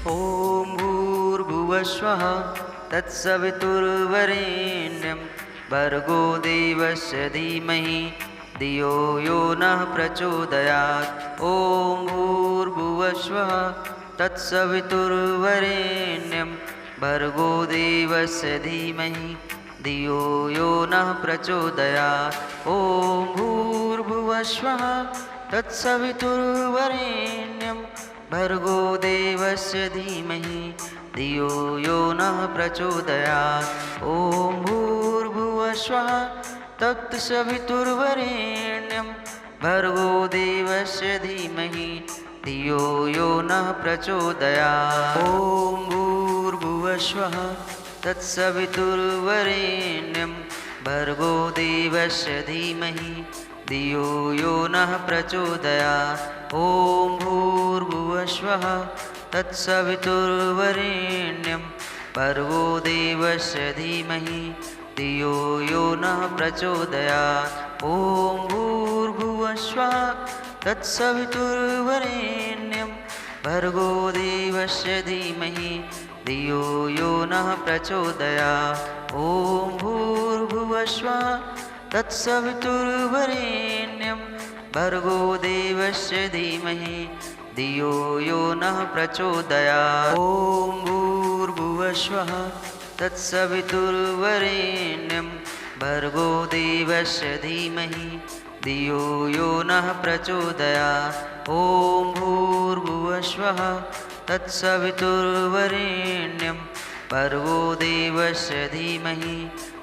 ॐ भूर्भुवस्वः तत्सवितुर्वरेण्यं भर्गो देवस्य धीमहि धियो यो नः प्रचोदयात्। ॐ भूर्भुवस्वः तत्सवितुर्वरेण्यं भर्गो देवस्य धीमहि धियो यो नः प्रचोदयात्। ॐ भूर्भुवस्वः तत्सवितुर्वरेण्यं भर्गो देवस्य धीमहि धियो यो नः प्रचोदयात्। ॐ भूर्भुवस्वः तत्सवितुर्वरेण्यं भर्गो देवस्य धीमहि धियो यो नः प्रचोदयात्। ॐ भूर्भुवस्वः तत्सवितुर्वरेण्यं भर्गो देवस्य धीमहि धियो यो नः प्रचोदयात्। ॐ भूर्भुवस्वः तत्सवितुर्वरेण्यं भर्गो देवस्य धीमहि धियो यो नः प्रचोदयात्। ॐ भूर्भुवस्वः तत्सवितुर्वरेण्यं भर्गो देवस्य धीमहि धियो यो नः प्रचोदयात्। ॐ भूर्भुवस्वः तत्सवितुर्वरेण्यं भर्गो देवस्य धीमहि धियो यो नः प्रचोदयात्। ॐ भूर्भुवस्वः तत्सवितुर्वरेण्यं भर्गो देवस्य धीमहि धियो यो नः प्रचोदयात्। ॐ भूर्भुवस्वः तत्सवितुर्वरेण्यं भर्गो देवस्य धीमहि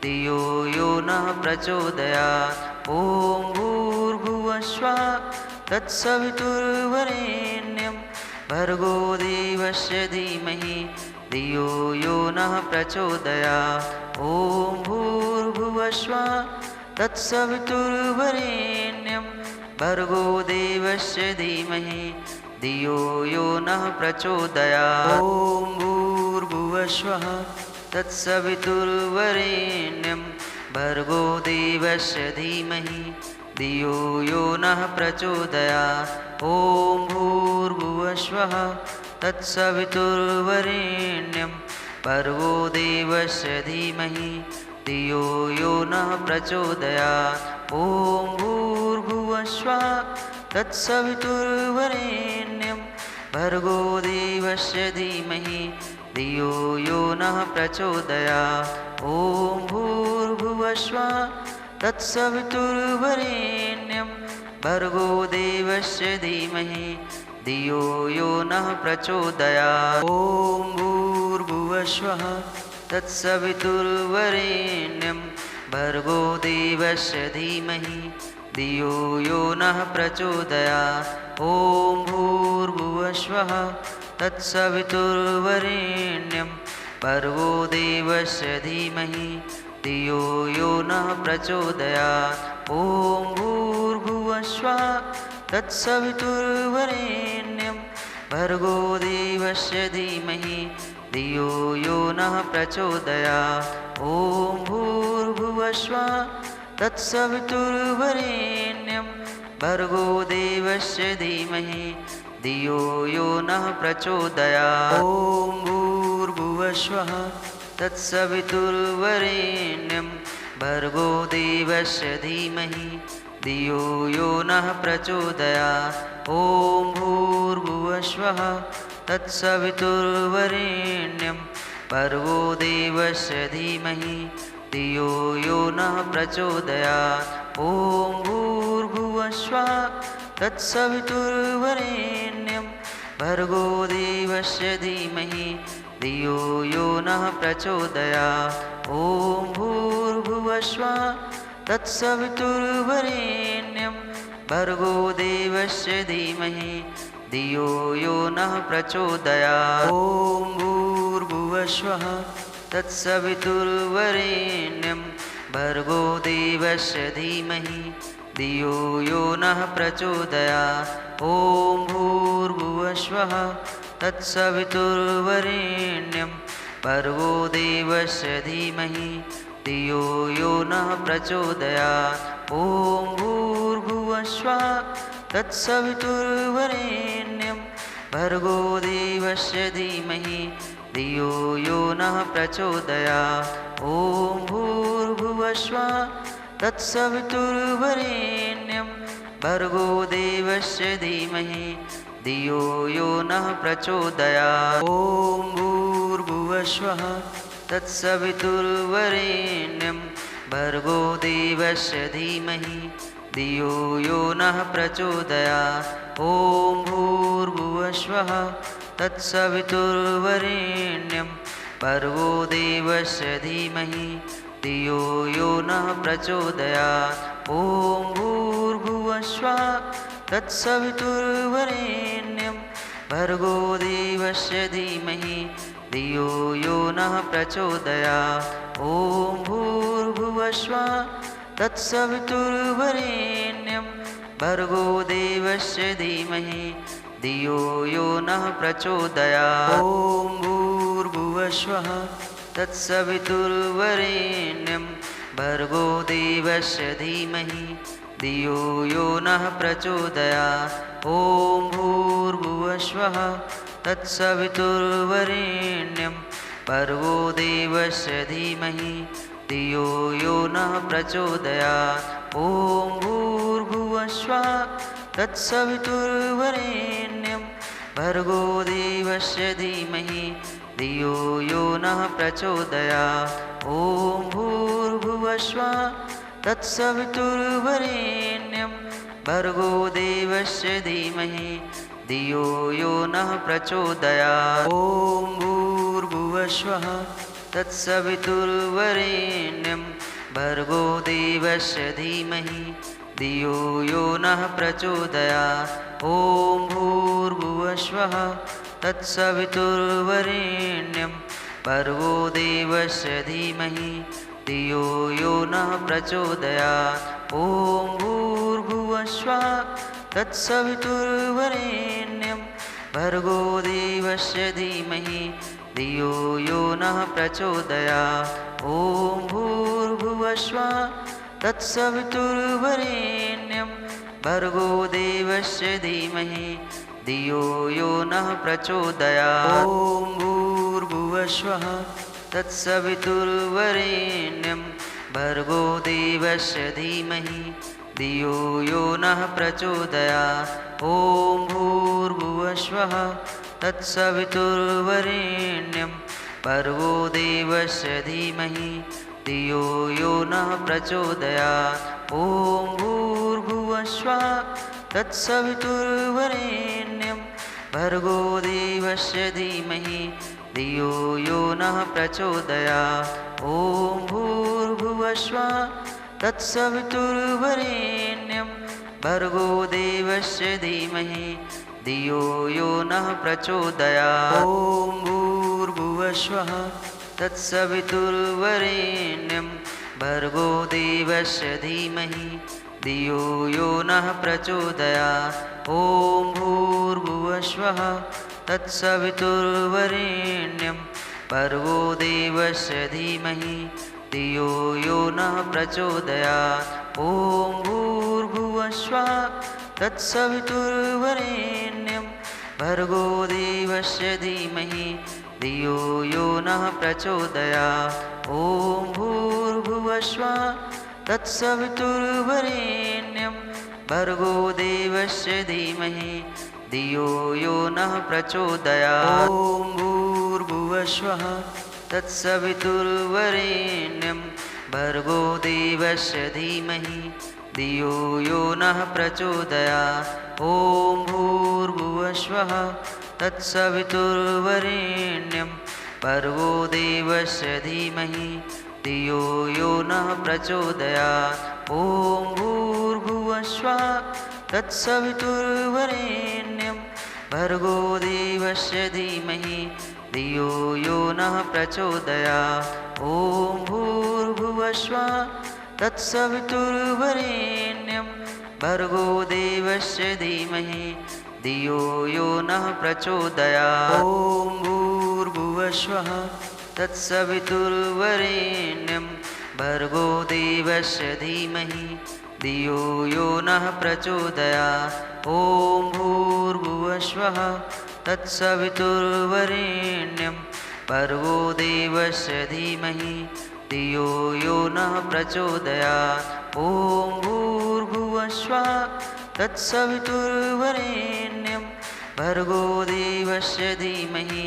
धियो यो नः प्रचोदयात्। ॐ भूर्भुवस्वः तत्सवितुर्वरेण्यं भर्गो देवस्य धीमहि धियो यो नः प्रचोदयात्। ॐ भूर्भुवस्वः तत्सवितुर्वरेण्यं भर्गो देवस्य धीमहि धियो यो नः प्रचोदयात्। ॐ भूर्भुवस्वः तत्सवितुर्वरेण्यं भर्गो देवस्य धीमहि धियो यो नः प्रचोदयात्। ॐ भूर्भुवस्वः तत्सवितुर्वरेण्यं भर्गो देवस्य धीमहि धियो यो नः प्रचोदयात्। ॐ भूर्भुवस्वः तत्सवितुर्वरेण्यं भर्गो देवस्य धीमहि धियो यो नः प्रचोदयात्। ॐ भूर्भुवस्वः तत्सवितुर्वरेण्यं भर्गो देवस्य धीमहि धियो यो नः प्रचोदयात्। ॐ भूर्भुवस्वः तत्सवितुर्वरेण्यं भर्गो देवस्य धीमहि धियो यो नः प्रचोदयात्। ॐ भूर्भुवस्वः तत्सवितुर्वरेण्यं भर्गो देवस्य धीमहि धियो यो नः प्रचोदयात्। ॐ भूर्भुवस्वः तत्सवितुर्वरेण्यं भर्गो देवस्य धीमहि धियो यो नः प्रचोदयात्। ॐ भूर्भुवस्वः तत्सवितुर्वरेण्यं भर्गो देवस्य धीमहि धियो यो नः प्रचोदयात्। ॐ भूर्भुवस्वः तत्सवितुर्वरेण्यं भर्गो देवस्य धीमहि धियो यो नः प्रचोदयात्। ॐ भूर्भुवस्वः तत्सवितुर्वरेण्यं भर्गो देवस्य धीमहि धियो यो नः प्रचोदयात्। ॐ भूर्भुवस्वः तत्सवितुर्वरेण्यं भर्गो देवस्य धीमहि धियो यो नः प्रचोदयात्। ॐ भूर्भुवस्वः तत्सवितुर्वरेण्यं भर्गो देवस्य धीमहि धियो यो नः प्रचोदयात्। ॐ भूर्भुवस्वः तत्सवितुर्वरेण्यं भर्गो देवस्य धीमहि धियो यो नः प्रचोदयात्। ॐ भूर्भुवस्वः तत्सवितुर्वरेण्यं भर्गो देवस्य धीमहि धियो यो नः प्रचोदयात्। ॐ भूर्भुवस्वः तत्सवितुर्वरेण्यं भर्गो देवस्य भर्गोदेवस्य धीमहि धियो यो नः प्रचोदयात्। ॐ भूर्भुवस्सुः तत्सवितुर्वरेण्यं भर्गो देवस्य धीमहि धियो यो नः प्रचोदयात्। ॐ भूर्भुवस्सुः तत्सवितुर्वरेण्यं भर्गो देवस्य धीमहि धियो यो नः प्रचोदयात्। ॐ भूर्भुवस्सुः तत्सवितुर्वरेण्यं भर्गो देवस्य धीमहि धियो यो नः प्रचोदयात्। ॐ भूर्भुवस्सुः तत्सवितुर्वरेण्यं भर्गो देवस्य धीमहि धियो यो नः प्रचोदयात्। ॐ भूर्भुवस्सुः तत्सवितुर्वरेण्यं भर्गो देवस्य धीमहि धियो यो नः प्रचोदयात्। ॐ भूर्भुवस्सुः तत्सवितुर्वरेण्यं भर्गो देवस्य धीमहि धियो यो नः प्रचोदयात्। ॐ भूर्भुवस्सुः तत्सवितुर्वरेण्यं भर्गो देवस्य धीमहि धियो यो नः प्रचोदयात्। ॐ भूर्भुवस्सुः तत्सवितुर्वरेण्यं भर्गो देवस्य धीमहि धियो यो नः प्रचोदयात्। ॐ भूर्भुवस्सुः तत्सवितुर्वरेण्यं भर्गो देवस्य धीमहि धियो यो नः प्रचोदयात्। ॐ भूर्भुवस्सुः तत्सवितुर्वरेण्यं भर्गो देवस्य धीमहि धियो यो नः प्रचोदयात्। ॐ भूर्भुवस्सुः तत्सवितुर्वरेण्यं भर्गो देवस्य धीमहि धियो यो नः प्रचोदयात्। ॐ भूर्भुवस्सुः तत्सवितुर्वरेण्यं भर्गो देवस्य धीमहि धियो यो नः प्रचोदयात्। ॐ भूर्भुवस्सुः तत्सवितुर्वरेण्यं भर्गो देवस्य धीमहि धियो यो नः प्रचोदयात्। ॐ भूर्भुवस्सुः तत्सवितुर्वरेण्यं भर्गो देवस्य धीमहि धियो यो नः प्रचोदयात्। ॐ भूर्भुवस्सुः तत्सवितुर्वरेण्यं भर्गो देवस्य धीमहि धियो यो नः प्रचोदयात्। ॐ भूर्भुवस्सुः तत्सवितुर्वरेण्यं भर्गो देवस्य धीमहि धियो यो नः प्रचोदयात्। ॐ भूर्भुवस्सुः तत्सवितुर्वरेण्यं भर्गो देवस्य धीमहि धियो यो नः प्रचोदयात्। ॐ भूर्भुवस्सुः तत्सवितुर्वरेण्यं भर्गो देवस्य धीमहि धियो यो नः प्रचोदयात्। ॐ भूर्भुवस्सुः तत्सवितुर्वरेण्यं भर्गो देवस्य धीमहि धियो यो नः प्रचोदयात्। ॐ भूर्भुवस्सुः तत्सवितुर्वरेण्यं भर्गो देवस्य धीमहि धियो यो नः प्रचोदयात्। ॐ भूर्भुवस्सुः तत्सवितुर्वरेण्यं भर्गो देवस्य धीमहि धियो यो नः प्रचोदयात्। ॐ भूर्भुवस्सुः तत्सवितुर्वरेण्यं भर्गो देवस्य धीमहि धियो यो नः प्रचोदयात्। ॐ भूर्भुवस्सुः तत्सवितुर्वरेण्यं भर्गो देवस्य धीमहि धियो यो नः प्रचोदयात्। ॐ भूर्भुवस्सुः तत्सवितुर्वरेण्यं भर्गो देवस्य धीमहि धियो यो नः प्रचोदयात्। ॐ भूर्भुवस्सुः तत्सवितुर्वरेण्यं भर्गो देवस्य धीमहि धियो यो नः प्रचोदयात्। ॐ भूर्भुवस्सुः तत्सवितुर्वरेण्यं भर्गो देवस्य धीमहि धियो यो नः प्रचोदयात्। ॐ भूर्भुवस्सुः तत्सवितुर्वरेण्यं भर्गो देवस्य धीमहि धियो यो नः प्रचोदयात्। ॐ भूर्भुवस्वः तत्सवितुर्वरेण्यं भर्गो देवस्य धीमहि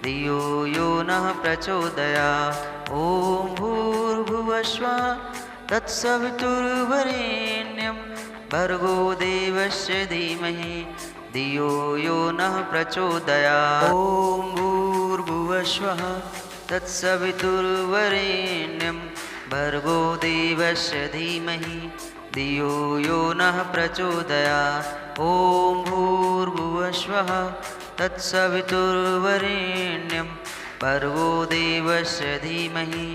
धियो यो नः प्रचोदयात्। ॐ भूर्भुवस्वः तत्सवितुर्वरेण्यं भर्गो देवस्य धीमहि धियो यो नः प्रचोदयात्। ॐ भूर्भुवस्वः तत्सवितुर्वरेण्यं भर्गो देवस्य धीमहि धियो यो नः प्रचोदयात्। ॐ भूर्भुवस्वः तत्सवितुर्वरेण्यं भर्गो देवस्य धीमहि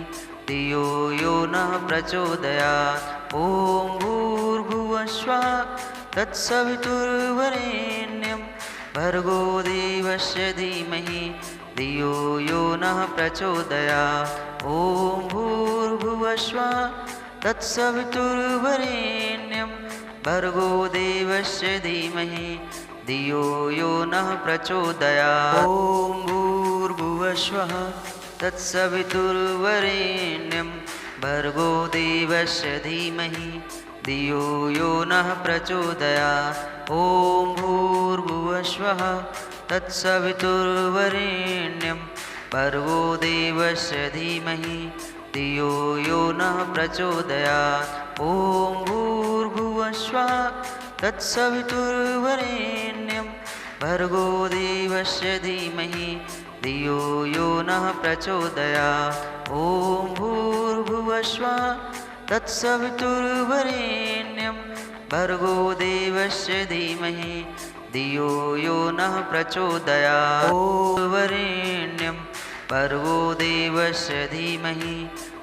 धियो यो नः प्रचोदयात्। ॐ भूर्भुवस्वः तत्सवितुर्वरेण्यं भर्गो देवस्य धीमहि धियो यो नः प्रचोदयात्। ॐ भूर्भुवस्वः तत्सवितुर्वरेण्यं भर्गो देवस्य धीमहि धियो यो नः प्रचोदयात्। ॐ भूर्भुवस्वः तत्सवितुर्वरेण्यं भर्गो देवस्य धीमहि धियो यो नः प्रचोदयात्। ॐ भूर्भुवस्वः तत्सवितुर्वरेण्यं भर्गो देवस्य धीमहि धियो यो नः प्रचोदयात्। ॐ भूर्भुवस्वः तत्सवितुर्वरेण्यं भर्गो देवस्य धीमहि धियो यो नः प्रचोदयात्। ॐ भूर्भुवस्वः तत्सवितुर्वरेण्यं भर्गो देवस्य धीमहि धियो यो नः प्रचोदयात्। ॐ वरेण्यं भर्गो देवस्य धीमहि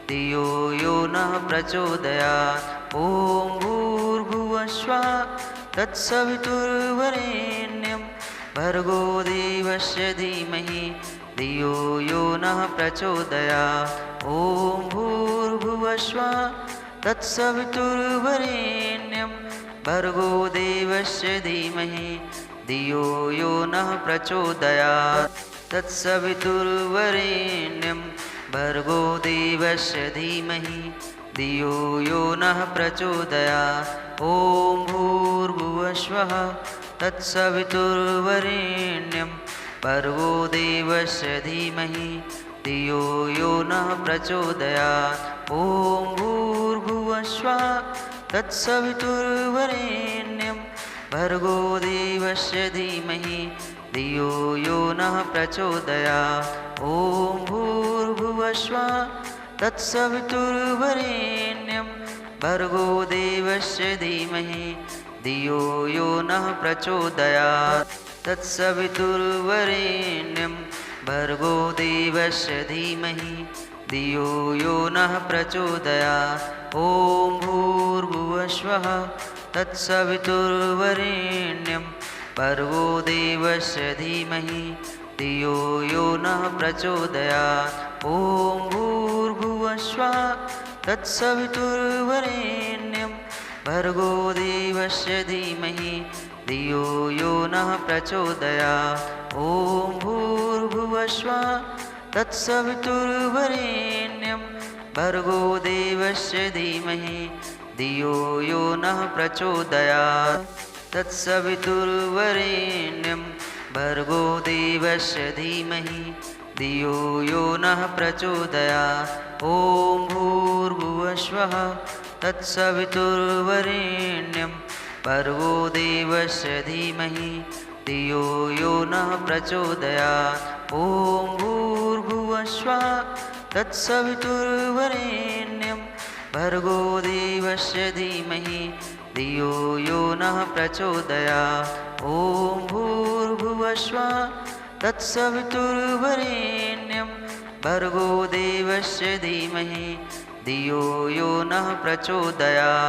धियो यो नः प्रचोदयात्। ॐ भूर्भुवस्वः तत्सवितुर्वरेण्यं भर्गो देवस्य धीमहि धियो यो नः प्रचोदयात्। ॐ भूर्भुवस्वः तत्सवितुर्वरेण्यं भर्गो देवस्य धीमहि धियो यो नः प्रचोदयात्। तत्सवितुर्वरेण्यं भर्गो देवस्य धीमहि धियो यो नः प्रचोदयात्। ॐ भूर्भुवस्वः तत्सवितुर्वरेण्यं भर्गो देवस्य धीमहि धियो यो नः प्रचोदयात्। ॐ भूर्भुवस्वः तत्सवितुर्वरेण्यं भर्गो देवस्य धीमहि धियो यो नः प्रचोदयात्। ॐ भूर्भुवस्वः तत्सवितुर्वरेण्यं भर्गो देवस्य धीमहि धियो यो नः प्रचोदयात्। तत्सवितुर्वरेण्यं भर्गो देवस्य धीमहि धियो यो नः प्रचोदयात्। ॐ भूर्भुवस्वः तत्सवितुर्वरेण्यं भर्गो देवस्य धीमहि धियो यो नः प्रचोदयात्। ॐ भूर्भुवस्वः तत्सवितुर्वरेण्यं भर्गो देवस्य धीमहि धियो यो नः प्रचोदयात्। ॐ भूर्भुवस्वः तत्सवितुर्वरेण्यं भर्गो देवस्य धीमहि धियो यो नः प्रचोदयात्। तत्सवितुर्वरेण्यं भर्गो देवस्य धीमहि धियो यो नः प्रचोदयात्। ॐ भूर्भुवस्वः तत्सवितुर्वरेण्यं भर्गो देवस्य धीमहि धियो यो नः प्रचोदयात्। ॐ भूर्भुवस्वः तत्सवितुर्वरेण्यं भर्गो देवस्य धीमहि धियो यो नः प्रचोदयात्। ॐ भूर्भुवस्वः तत्सवितुर्वरेण्यं भर्गो देवस्य धीमहि धियो यो नः प्रचोदयात्।